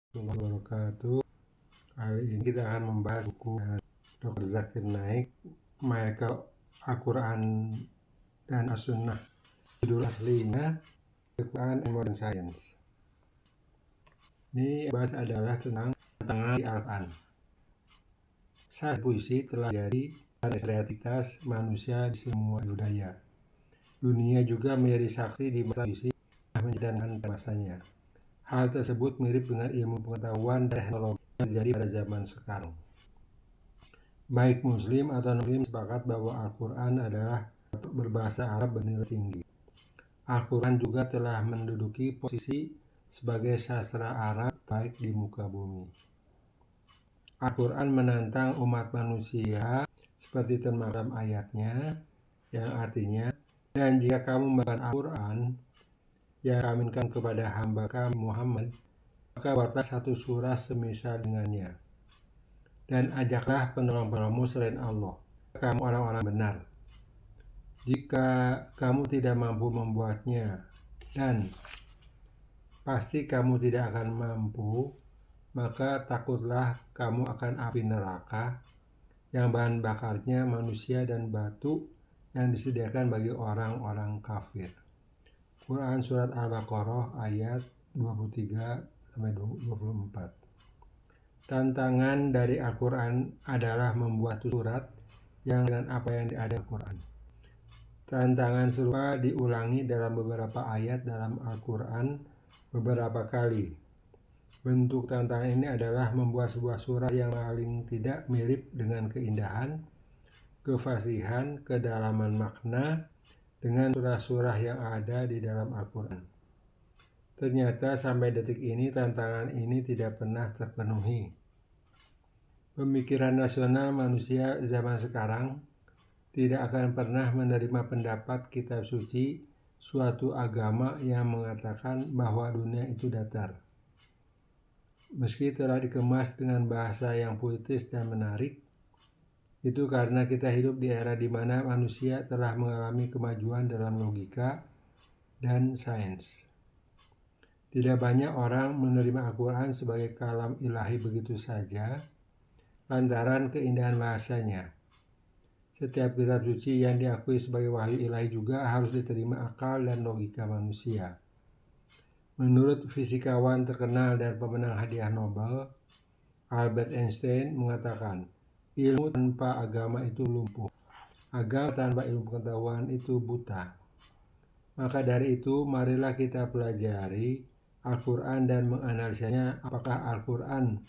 Warahmatullahi wabarakatuh. Kali ini kita akan membahas buku Dr. Zakir Naik, Michael Al-Quran dan As-Sunnah. Judul aslinya Al-Quran and Modern Science. Ini bahas adalah tentang tantangan di Al-Quran. Sastra puisi telah jadi kreativitas manusia di semua budaya. Dunia juga menjadi saksi di masa puisi yang menjadikan masanya. Hal tersebut mirip dengan ilmu pengetahuan dan teknologi yang terjadi pada zaman sekarang. Baik Muslim atau non-Muslim sepakat bahwa Al-Quran adalah berbahasa Arab bernilai tinggi. Al-Quran juga telah menduduki posisi sebagai sastra Arab baik di muka bumi. Al-Quran menantang umat manusia seperti termaktub ayatnya yang artinya, dan jika kamu membaca Al-Quran yang aminkan kepada hamba kami Muhammad, maka buatlah satu surah semisal dengannya, dan ajaklah penolong-penolongmu selain Allah, kamu orang-orang benar. Jika kamu tidak mampu membuatnya, dan pasti kamu tidak akan mampu, maka takutlah kamu akan api neraka yang bahan bakarnya manusia dan batu yang disediakan bagi orang-orang kafir. Quran Surat Al-Baqarah ayat 23-24. Tantangan dari Al-Quran adalah membuat surat yang dengan apa yang ada di Al-Quran. Tantangan serupa diulangi dalam beberapa ayat dalam Al-Quran beberapa kali. Bentuk tantangan ini adalah membuat sebuah surah yang paling tidak mirip dengan keindahan, kefasihan, kedalaman makna dengan surah-surah yang ada di dalam Al-Quran. Ternyata sampai detik ini tantangan ini tidak pernah terpenuhi. Pemikiran nasional manusia zaman sekarang tidak akan pernah menerima pendapat kitab suci suatu agama yang mengatakan bahwa dunia itu datar. Meski telah dikemas dengan bahasa yang puitis dan menarik, itu karena kita hidup di era di mana manusia telah mengalami kemajuan dalam logika dan sains. Tidak banyak orang menerima Al-Quran sebagai kalam ilahi begitu saja, lantaran keindahan bahasanya. Setiap kitab suci yang diakui sebagai wahyu ilahi juga harus diterima akal dan logika manusia. Menurut fisikawan terkenal dan pemenang hadiah Nobel, Albert Einstein mengatakan, ilmu tanpa agama itu lumpuh. Agama tanpa ilmu pengetahuan itu buta. Maka dari itu, marilah kita pelajari Al-Quran dan menganalisanya apakah Al-Quran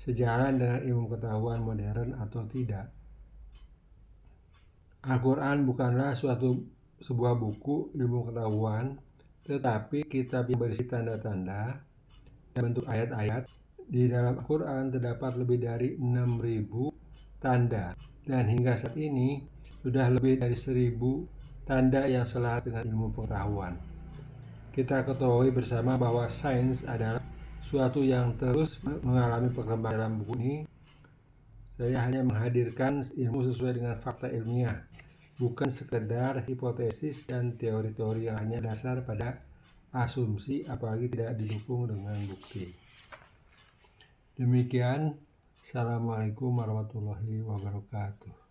sejalan dengan ilmu pengetahuan modern atau tidak. Al-Quran bukanlah sebuah buku ilmu pengetahuan, tetapi kitab yang berisi tanda-tanda dan bentuk ayat-ayat. Di dalam Al-Quran terdapat lebih dari 6.000 tanda, dan hingga saat ini sudah lebih dari 1.000 tanda yang selaras dengan ilmu pengetahuan. Kita ketahui bersama bahwa sains adalah suatu yang terus mengalami perkembangan. Dalam buku ini, saya hanya menghadirkan ilmu sesuai dengan fakta ilmiah, bukan sekedar hipotesis dan teori-teori yang hanya dasar pada asumsi, apalagi tidak didukung dengan bukti. Demikian, Assalamualaikum warahmatullahi wabarakatuh.